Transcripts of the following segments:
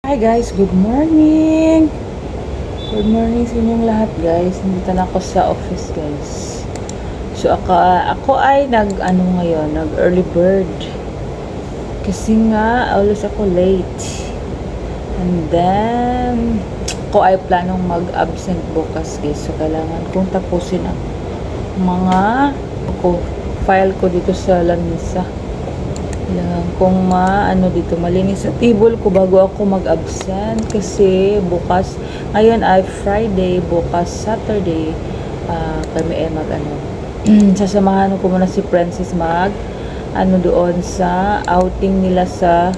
Hi guys, good morning! Good morning sa inyong lahat guys. Nandito na ako sa office guys. So ako ay nag early bird. Kasi nga, always ako late. And then, ako ay planong mag-absent bukas guys. So kailangan kong tapusin ang mga file ko dito sa lamisa. Kailangan kong dito malinis sa table ko bago ako mag-absent kasi bukas, ngayon ay Friday, bukas Saturday, kami ay sasamahan ko muna si Princess doon sa outing nila sa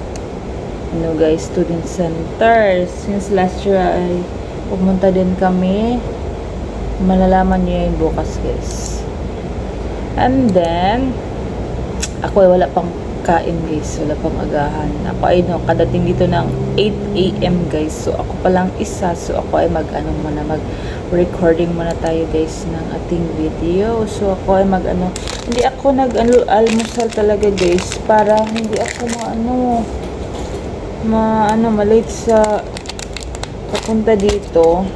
guys, student center. Since last year ay pumunta din kami, malalaman niyo yun bukas guys. And then ako ay wala pang kain guys, wala pang agahan. Ako ay kadating dito ng 8 AM guys, so ako pa lang isa, so ako ay mag-recording muna tayo guys ng ating video. So ako ay hindi ako almusal talaga guys, para hindi ako malate sa papunta dito.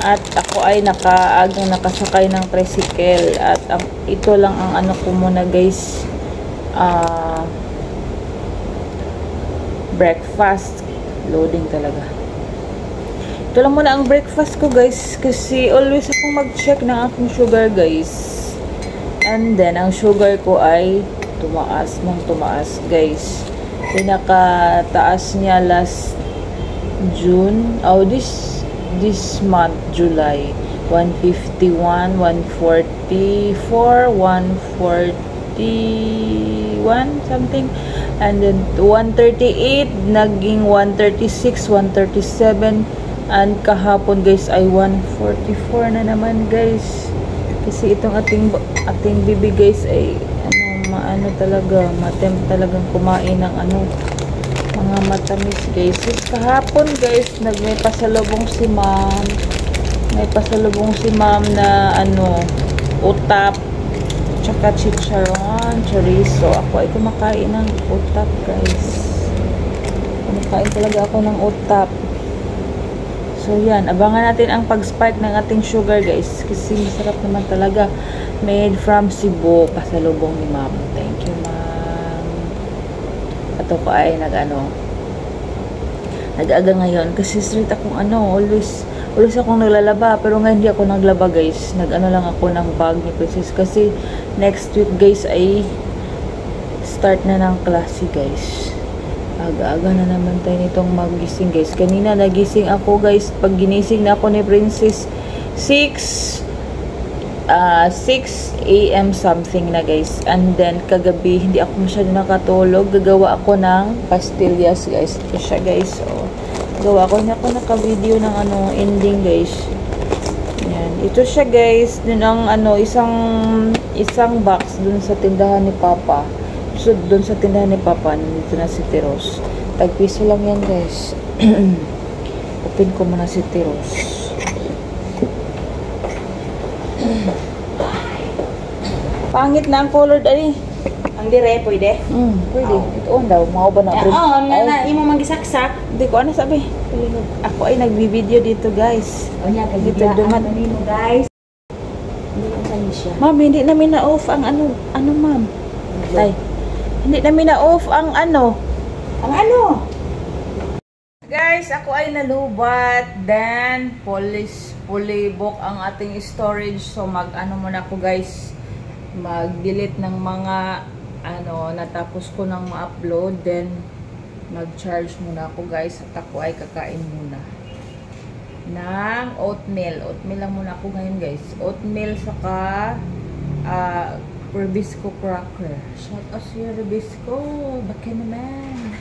At ako ay nakasakay ng tricycle, at ito lang ang ko muna guys, breakfast. Loading talaga. Ito lang muna ang breakfast ko guys, kasi always akong mag-check ng aking sugar guys. And then ang sugar ko ay tumaas guys. Pinakataas niya last June, this month, July, 151, 144, 141 something, and then 138 naging 136, 137, and kahapon guys ay 144 na naman guys. Kasi itong ating bibi guys ay talaga talagang kumain ng mga matamis guys. Kahapon guys may pasalubong si ma'am na utap tsaka chicharon, chorizo. Ako ay kumakain ng utap guys. Kumakain talaga ako ng utap. So yan, abangan natin ang pag-spike ng ating sugar guys, kasi masarap naman talaga. Made from Cebu, pasalubong ni ma'am. Thank you ma'am. At ako ay nag-aga ngayon kasi straight akong always akong naglalaba, pero ngayon hindi ako naglaba guys. Lang ako ng bag ni Princess kasi next week guys ay start na ng klase guys. Aga-aga na naman tayo nitong magising guys. Kanina nagising ako guys, pag ginising na ako ni Princess 6 AM something na guys. And then kagabi hindi ako masyado nakatulog, gagawa ako ng pastillas guys. Ito siya guys, gawa ko na ako naka-video ng ending guys. Yan, ito siya guys. Dun ang isang box dun sa tindahan ni Papa. So dun sa tindahan ni Papa, nandito na si Tiros. Tag-piso lang yan guys. Open ko muna si Tiros. Pangit na ang color dali. Ang dire, pwede? Pwede. Ito daw, mga ba na? Imo magisaksak. Hindi ko sabi. Ako ay nagbi-video dito guys. Dito dumat nimo guys. Ma'am, hindi namin na-off ang ma'am. Tay. Hindi namin na-off ang Guys, ako ay nalubat. Then, fully-book ang ating storage. So, muna ako guys. Mag-delete ng mga natapos ko nang ma-upload, then mag-charge muna ako guys, at ako ay kakain muna ng oatmeal lang muna ako ngayon guys. Oatmeal saka Rubisco cracker. Shout out sa Rubisco, baka naman.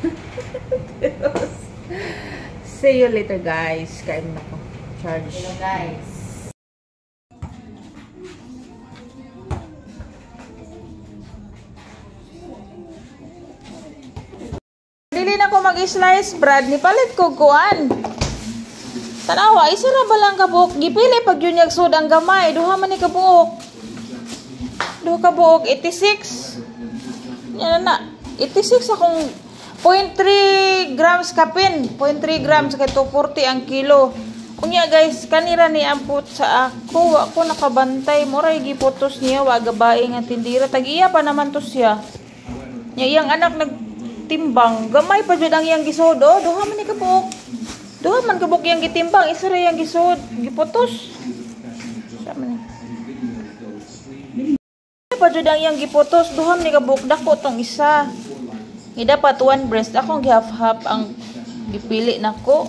See you later guys. Kain na ako. Charge. Hello guys. Dili na ko mag-slice bread, ni palit ko kuan. Tanawa, isa ra ba lang kabuok? Gipili pag yun yagsud ang gamay. Duha man ni kabuok. Duha kabuok, 86. Yan na. 86 akong 0.3 grams kapin. 0.3 grams kay 240 ang kilo. Unya guys, kanira ni amput sa ako. Ako nakabantay. Moray giputos niya. Wa gabae nga tindira. Tag-iya pa naman to siya. Nya iyang anak nagtimbang. Gamay pa jud ang iyang gisod. Oh, duha man ni kabuk. Duha man kabuk iyang gitimbang. Isa ra iyang gisod. Giputos. Sama ni. Pa jud ang iyang giputos. Duha man ni kabuk. Dako tong isa. Dapat one breast. Akong gihap-hap ang gipili nako.